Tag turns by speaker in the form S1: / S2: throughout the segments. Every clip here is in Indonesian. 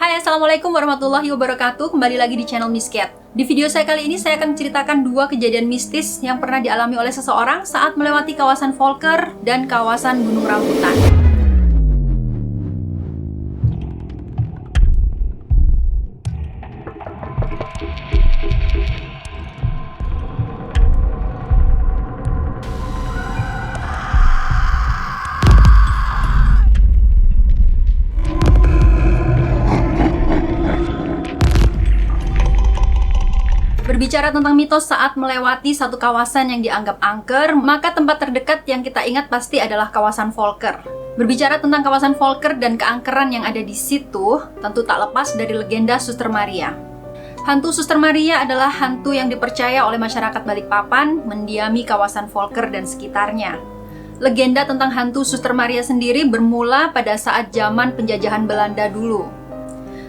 S1: Hai, Assalamualaikum warahmatullahi wabarakatuh. Kembali lagi di channel Miss Cat. Di video saya kali ini saya akan menceritakan dua kejadian mistis yang pernah dialami oleh seseorang saat melewati kawasan Volker dan kawasan Gunung Rambutan. Berbicara tentang mitos saat melewati satu kawasan yang dianggap angker, maka tempat terdekat yang kita ingat pasti adalah kawasan Volker. Berbicara tentang kawasan Volker dan keangkeran yang ada di situ, tentu tak lepas dari legenda Suster Maria. Hantu Suster Maria adalah hantu yang dipercaya oleh masyarakat Balikpapan mendiami kawasan Volker dan sekitarnya. Legenda tentang hantu Suster Maria sendiri bermula pada saat zaman penjajahan Belanda dulu.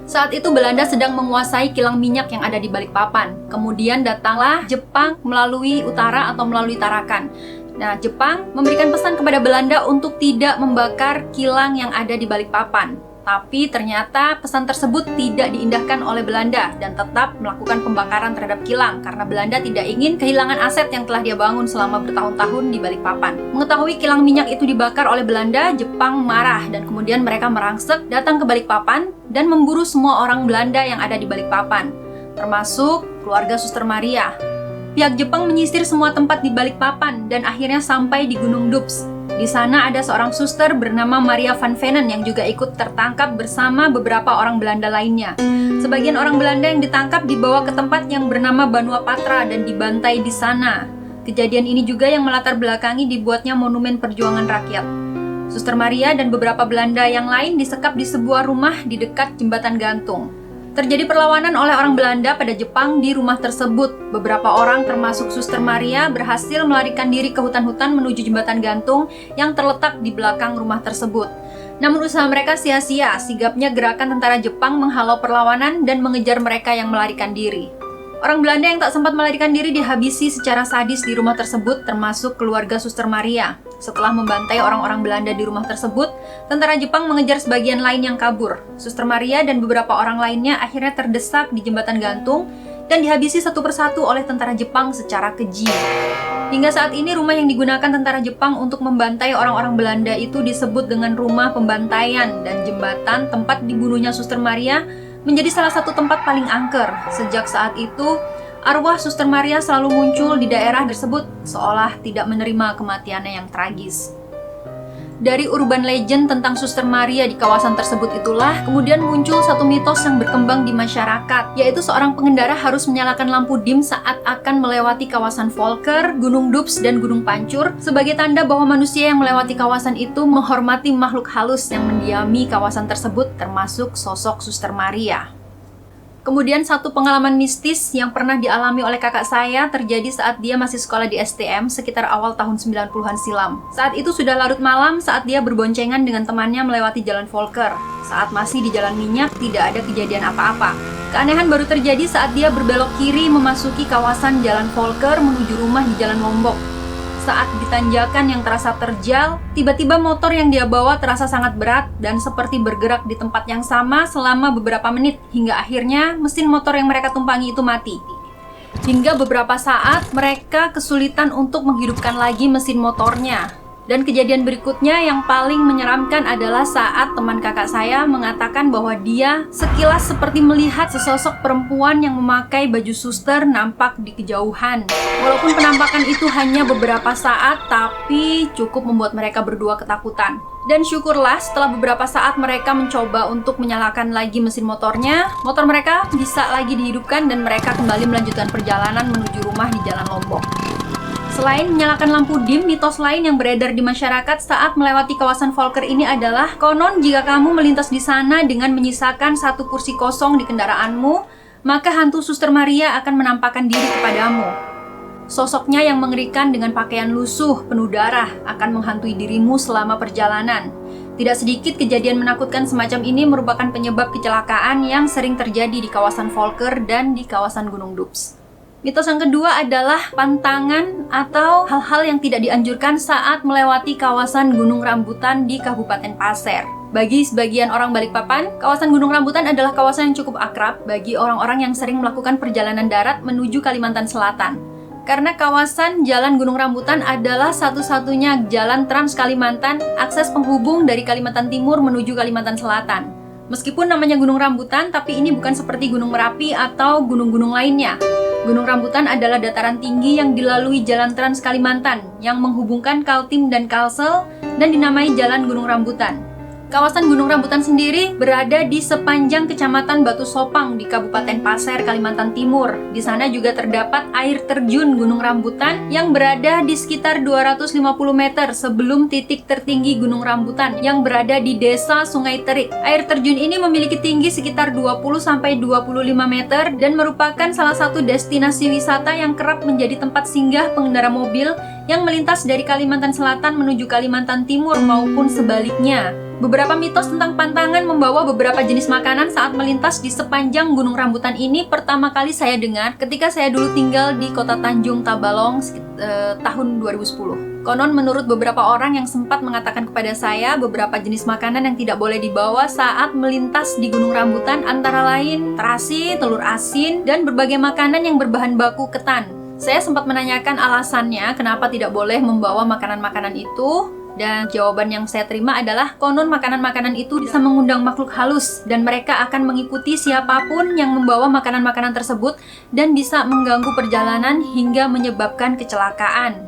S1: Saat itu Belanda sedang menguasai kilang minyak yang ada di Balikpapan. Kemudian datanglah Jepang melalui utara atau melalui Tarakan. Nah, Jepang memberikan pesan kepada Belanda untuk tidak membakar kilang yang ada di Balikpapan. Tapi ternyata pesan tersebut tidak diindahkan oleh Belanda dan tetap melakukan pembakaran terhadap kilang karena Belanda tidak ingin kehilangan aset yang telah dia bangun selama bertahun-tahun di Balikpapan. Mengetahui kilang minyak itu dibakar oleh Belanda, Jepang marah dan kemudian mereka merangsek datang ke Balikpapan dan memburu semua orang Belanda yang ada di Balikpapan, termasuk keluarga Suster Maria. Pihak Jepang menyisir semua tempat di Balikpapan dan akhirnya sampai di Gunung Doubs. Di sana ada seorang suster bernama Maria van Venen yang juga ikut tertangkap bersama beberapa orang Belanda lainnya. Sebagian orang Belanda yang ditangkap dibawa ke tempat yang bernama Banua Patra dan dibantai di sana. Kejadian ini juga yang melatar belakangi dibuatnya monumen perjuangan rakyat. Suster Maria dan beberapa Belanda yang lain disekap di sebuah rumah di dekat jembatan gantung. Terjadi perlawanan oleh orang Belanda pada Jepang di rumah tersebut. Beberapa orang termasuk Suster Maria berhasil melarikan diri ke hutan-hutan menuju jembatan gantung yang terletak di belakang rumah tersebut. Namun usaha mereka sia-sia, sigapnya gerakan tentara Jepang menghalau perlawanan dan mengejar mereka yang melarikan diri. Orang Belanda yang tak sempat melarikan diri dihabisi secara sadis di rumah tersebut, termasuk keluarga Suster Maria. Setelah membantai orang-orang Belanda di rumah tersebut, tentara Jepang mengejar sebagian lain yang kabur. Suster Maria dan beberapa orang lainnya akhirnya terdesak di jembatan gantung dan dihabisi satu persatu oleh tentara Jepang secara keji. Hingga saat ini rumah yang digunakan tentara Jepang untuk membantai orang-orang Belanda itu disebut dengan rumah pembantaian dan jembatan tempat dibunuhnya Suster Maria menjadi salah satu tempat paling angker. Sejak saat itu, arwah Suster Maria selalu muncul di daerah tersebut seolah tidak menerima kematiannya yang tragis. Dari urban legend tentang Suster Maria di kawasan tersebut itulah kemudian muncul satu mitos yang berkembang di masyarakat, yaitu seorang pengendara harus menyalakan lampu dim saat akan melewati kawasan Volker, Gunung Doubs, dan Gunung Pancur sebagai tanda bahwa manusia yang melewati kawasan itu menghormati makhluk halus yang mendiami kawasan tersebut, termasuk sosok Suster Maria. Kemudian satu pengalaman mistis yang pernah dialami oleh kakak saya terjadi saat dia masih sekolah di STM sekitar awal tahun 90-an silam. Saat itu sudah larut malam saat dia berboncengan dengan temannya melewati jalan Volker. Saat masih di jalan minyak tidak ada kejadian apa-apa. Keanehan baru terjadi saat dia berbelok kiri memasuki kawasan jalan Volker menuju rumah di jalan Lombok. Saat di tanjakan yang terasa terjal, tiba-tiba motor yang dia bawa terasa sangat berat dan seperti bergerak di tempat yang sama selama beberapa menit hingga akhirnya mesin motor yang mereka tumpangi itu mati. Hingga beberapa saat mereka kesulitan untuk menghidupkan lagi mesin motornya. Dan kejadian berikutnya yang paling menyeramkan adalah saat teman kakak saya mengatakan bahwa dia sekilas seperti melihat sesosok perempuan yang memakai baju suster nampak di kejauhan. Walaupun penampakan itu hanya beberapa saat, tapi cukup membuat mereka berdua ketakutan. Dan syukurlah setelah beberapa saat mereka mencoba untuk menyalakan lagi mesin motornya, motor mereka bisa lagi dihidupkan dan mereka kembali melanjutkan perjalanan menuju rumah di Jalan Lombok. Selain menyalakan lampu dim, mitos lain yang beredar di masyarakat saat melewati kawasan Volker ini adalah konon jika kamu melintas di sana dengan menyisakan satu kursi kosong di kendaraanmu, maka hantu Suster Maria akan menampakkan diri kepadamu. Sosoknya yang mengerikan dengan pakaian lusuh, penuh darah, akan menghantui dirimu selama perjalanan. Tidak sedikit kejadian menakutkan semacam ini merupakan penyebab kecelakaan yang sering terjadi di kawasan Volker dan di kawasan Gunung Doubs. Mitos yang kedua adalah pantangan atau hal-hal yang tidak dianjurkan saat melewati kawasan Gunung Rambutan di Kabupaten Pasir. Bagi sebagian orang Balikpapan, kawasan Gunung Rambutan adalah kawasan yang cukup akrab bagi orang-orang yang sering melakukan perjalanan darat menuju Kalimantan Selatan. Karena kawasan Jalan Gunung Rambutan adalah satu-satunya jalan Trans Kalimantan, akses penghubung dari Kalimantan Timur menuju Kalimantan Selatan. Meskipun namanya Gunung Rambutan, tapi ini bukan seperti Gunung Merapi atau gunung-gunung lainnya. Gunung Rambutan adalah dataran tinggi yang dilalui Jalan Trans Kalimantan yang menghubungkan Kaltim dan Kalsel dan dinamai Jalan Gunung Rambutan. Kawasan Gunung Rambutan sendiri berada di sepanjang Kecamatan Batu Sopang di Kabupaten Pasir, Kalimantan Timur. Di sana juga terdapat air terjun Gunung Rambutan yang berada di sekitar 250 meter sebelum titik tertinggi Gunung Rambutan yang berada di Desa Sungai Terik. Air terjun ini memiliki tinggi sekitar 20-25 meter dan merupakan salah satu destinasi wisata yang kerap menjadi tempat singgah pengendara mobil yang melintas dari Kalimantan Selatan menuju Kalimantan Timur maupun sebaliknya. Beberapa mitos tentang pantangan membawa beberapa jenis makanan saat melintas di sepanjang Gunung Rambutan ini pertama kali saya dengar ketika saya dulu tinggal di kota Tanjung Tabalong tahun 2010. Konon menurut beberapa orang yang sempat mengatakan kepada saya beberapa jenis makanan yang tidak boleh dibawa saat melintas di Gunung Rambutan antara lain terasi, telur asin, dan berbagai makanan yang berbahan baku ketan. Saya sempat menanyakan alasannya kenapa tidak boleh membawa makanan-makanan itu. Dan jawaban yang saya terima adalah konon makanan-makanan itu bisa mengundang makhluk halus dan mereka akan mengikuti siapapun yang membawa makanan-makanan tersebut dan bisa mengganggu perjalanan hingga menyebabkan kecelakaan.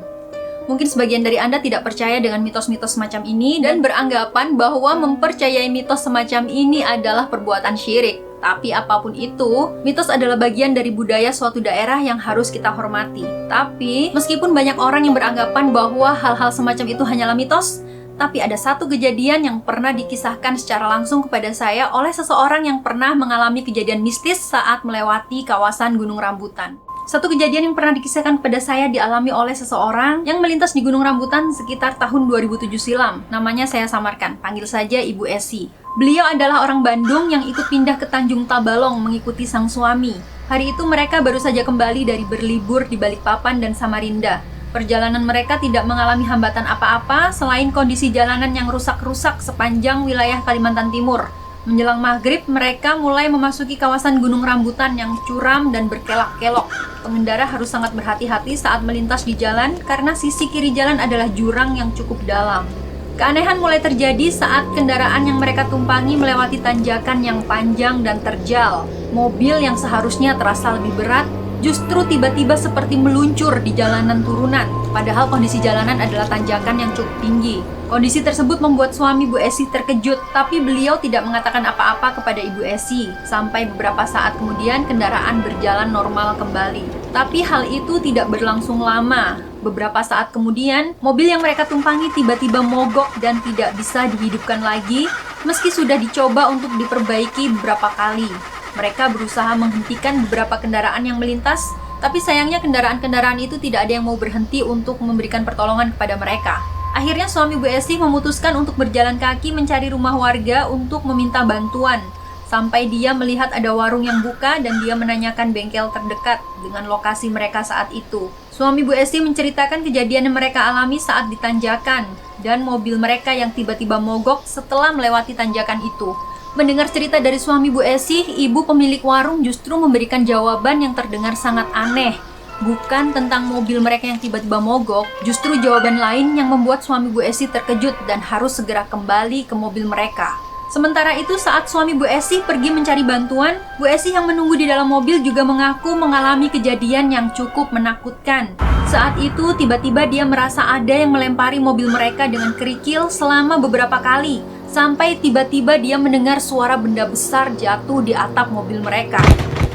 S1: Mungkin sebagian dari Anda tidak percaya dengan mitos-mitos semacam ini dan beranggapan bahwa mempercayai mitos semacam ini adalah perbuatan syirik. Tapi apapun itu, mitos adalah bagian dari budaya suatu daerah yang harus kita hormati. Tapi, meskipun banyak orang yang beranggapan bahwa hal-hal semacam itu hanyalah mitos, tapi ada satu kejadian yang pernah dikisahkan secara langsung kepada saya oleh seseorang yang pernah mengalami kejadian mistis saat melewati kawasan Gunung Rambutan. Satu kejadian yang pernah dikisahkan kepada saya dialami oleh seseorang yang melintas di Gunung Rambutan sekitar tahun 2007 silam. Namanya saya samarkan, panggil saja Ibu Esi. Beliau adalah orang Bandung yang ikut pindah ke Tanjung Tabalong mengikuti sang suami. Hari itu mereka baru saja kembali dari berlibur di Balikpapan dan Samarinda. Perjalanan mereka tidak mengalami hambatan apa-apa selain kondisi jalanan yang rusak-rusak sepanjang wilayah Kalimantan Timur. Menjelang maghrib, mereka mulai memasuki kawasan Gunung Rambutan yang curam dan berkelok-kelok. Pengendara harus sangat berhati-hati saat melintas di jalan karena sisi kiri jalan adalah jurang yang cukup dalam. Keanehan mulai terjadi saat kendaraan yang mereka tumpangi melewati tanjakan yang panjang dan terjal. Mobil yang seharusnya terasa lebih berat justru tiba-tiba seperti meluncur di jalanan turunan, padahal kondisi jalanan adalah tanjakan yang cukup tinggi. Kondisi tersebut membuat suami Bu Esi terkejut, tapi beliau tidak mengatakan apa-apa kepada Ibu Esi. Sampai beberapa saat kemudian kendaraan berjalan normal kembali. Tapi hal itu tidak berlangsung lama. Beberapa saat kemudian, mobil yang mereka tumpangi tiba-tiba mogok dan tidak bisa dihidupkan lagi, meski sudah dicoba untuk diperbaiki beberapa kali. Mereka berusaha menghentikan beberapa kendaraan yang melintas, tapi sayangnya kendaraan-kendaraan itu tidak ada yang mau berhenti untuk memberikan pertolongan kepada mereka. Akhirnya suami Bu Esi memutuskan untuk berjalan kaki mencari rumah warga untuk meminta bantuan. Sampai dia melihat ada warung yang buka dan dia menanyakan bengkel terdekat dengan lokasi mereka saat itu. Suami Bu Esi menceritakan kejadian yang mereka alami saat ditanjakan dan mobil mereka yang tiba-tiba mogok setelah melewati tanjakan itu. Mendengar cerita dari suami Bu Esi, ibu pemilik warung justru memberikan jawaban yang terdengar sangat aneh. Bukan tentang mobil mereka yang tiba-tiba mogok, justru jawaban lain yang membuat suami Bu Esi terkejut dan harus segera kembali ke mobil mereka. Sementara itu saat suami Bu Esi pergi mencari bantuan, Bu Esi yang menunggu di dalam mobil juga mengaku mengalami kejadian yang cukup menakutkan. Saat itu tiba-tiba dia merasa ada yang melempari mobil mereka dengan kerikil selama beberapa kali, sampai tiba-tiba dia mendengar suara benda besar jatuh di atap mobil mereka.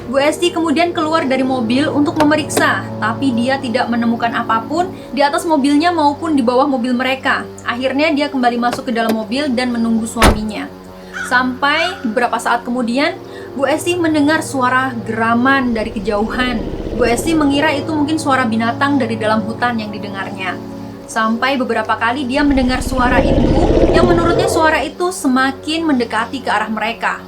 S1: Bu Esti kemudian keluar dari mobil untuk memeriksa, tapi dia tidak menemukan apapun di atas mobilnya maupun di bawah mobil mereka. Akhirnya dia kembali masuk ke dalam mobil dan menunggu suaminya. Sampai beberapa saat kemudian, Bu Esti mendengar suara geraman dari kejauhan. Bu Esti mengira itu mungkin suara binatang dari dalam hutan yang didengarnya. Sampai beberapa kali dia mendengar suara itu, yang menurutnya suara itu semakin mendekati ke arah mereka.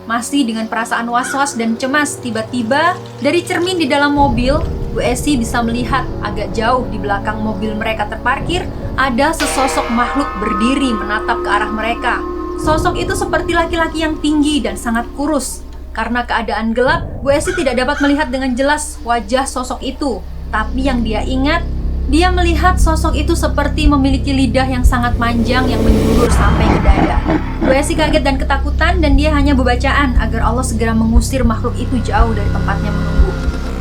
S1: Masih dengan perasaan was-was dan cemas, tiba-tiba dari cermin di dalam mobil, Bu Esi bisa melihat agak jauh di belakang mobil mereka terparkir, ada sesosok makhluk berdiri menatap ke arah mereka. Sosok itu seperti laki-laki yang tinggi dan sangat kurus. Karena keadaan gelap, Bu Esi tidak dapat melihat dengan jelas wajah sosok itu. Tapi yang dia ingat, dia melihat sosok itu seperti memiliki lidah yang sangat panjang yang menjulur sampai ke dada. Bu Esi kaget dan ketakutan dan dia hanya berbacaan agar Allah segera mengusir makhluk itu jauh dari tempatnya menunggu.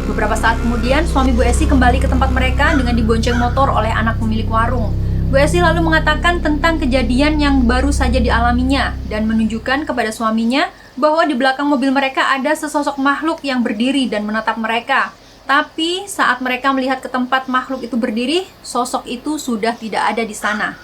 S1: Beberapa saat kemudian, suami Bu Esi kembali ke tempat mereka dengan dibonceng motor oleh anak pemilik warung. Bu Esi lalu mengatakan tentang kejadian yang baru saja dialaminya dan menunjukkan kepada suaminya bahwa di belakang mobil mereka ada sesosok makhluk yang berdiri dan menatap mereka. Tapi saat mereka melihat ke tempat makhluk itu berdiri, sosok itu sudah tidak ada di sana.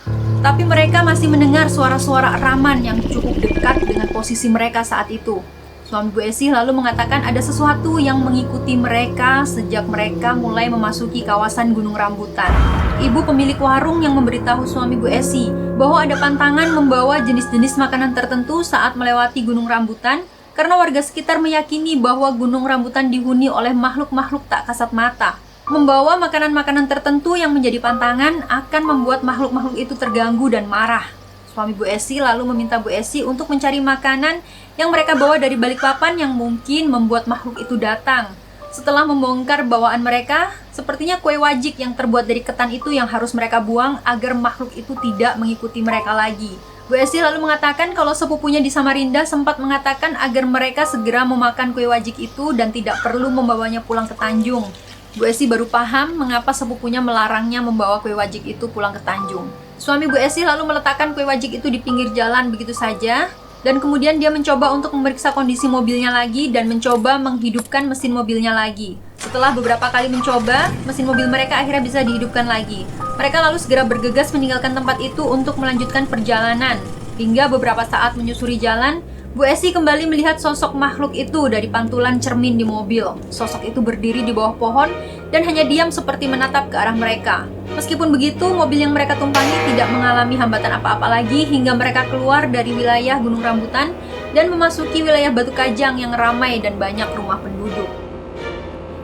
S1: Tapi mereka masih mendengar suara-suara eraman yang cukup dekat dengan posisi mereka saat itu. Suami Bu Esi lalu mengatakan ada sesuatu yang mengikuti mereka sejak mereka mulai memasuki kawasan Gunung Rambutan. Ibu pemilik warung yang memberitahu suami Bu Esi bahwa ada pantangan membawa jenis-jenis makanan tertentu saat melewati Gunung Rambutan karena warga sekitar meyakini bahwa Gunung Rambutan dihuni oleh makhluk-makhluk tak kasat mata. Membawa makanan-makanan tertentu yang menjadi pantangan akan membuat makhluk-makhluk itu terganggu dan marah. Suami Bu Esi lalu meminta Bu Esi untuk mencari makanan yang mereka bawa dari Balikpapan yang mungkin membuat makhluk itu datang. Setelah membongkar bawaan mereka, sepertinya kue wajik yang terbuat dari ketan itu yang harus mereka buang agar makhluk itu tidak mengikuti mereka lagi. Bu Esi lalu mengatakan kalau sepupunya di Samarinda sempat mengatakan agar mereka segera memakan kue wajik itu dan tidak perlu membawanya pulang ke Tanjung. Bu Esi baru paham mengapa sepupunya melarangnya membawa kue wajik itu pulang ke Tanjung. Suami Bu Esi lalu meletakkan kue wajik itu di pinggir jalan begitu saja, dan kemudian dia mencoba untuk memeriksa kondisi mobilnya lagi dan mencoba menghidupkan mesin mobilnya lagi. Setelah beberapa kali mencoba, mesin mobil mereka akhirnya bisa dihidupkan lagi. Mereka lalu segera bergegas meninggalkan tempat itu untuk melanjutkan perjalanan. Hingga beberapa saat menyusuri jalan, Bu Esi kembali melihat sosok makhluk itu dari pantulan cermin di mobil. Sosok itu berdiri di bawah pohon dan hanya diam seperti menatap ke arah mereka. Meskipun begitu, mobil yang mereka tumpangi tidak mengalami hambatan apa-apa lagi hingga mereka keluar dari wilayah Gunung Rambutan dan memasuki wilayah Batu Kajang yang ramai dan banyak rumah penduduk.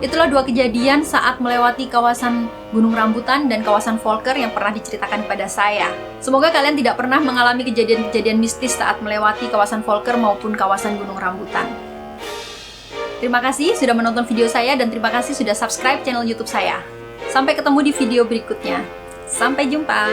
S1: Itulah dua kejadian saat melewati kawasan Gunung Rambutan dan kawasan Volker yang pernah diceritakan kepada saya. Semoga kalian tidak pernah mengalami kejadian-kejadian mistis saat melewati kawasan Volker maupun kawasan Gunung Rambutan. Terima kasih sudah menonton video saya dan terima kasih sudah subscribe channel YouTube saya. Sampai ketemu di video berikutnya. Sampai jumpa.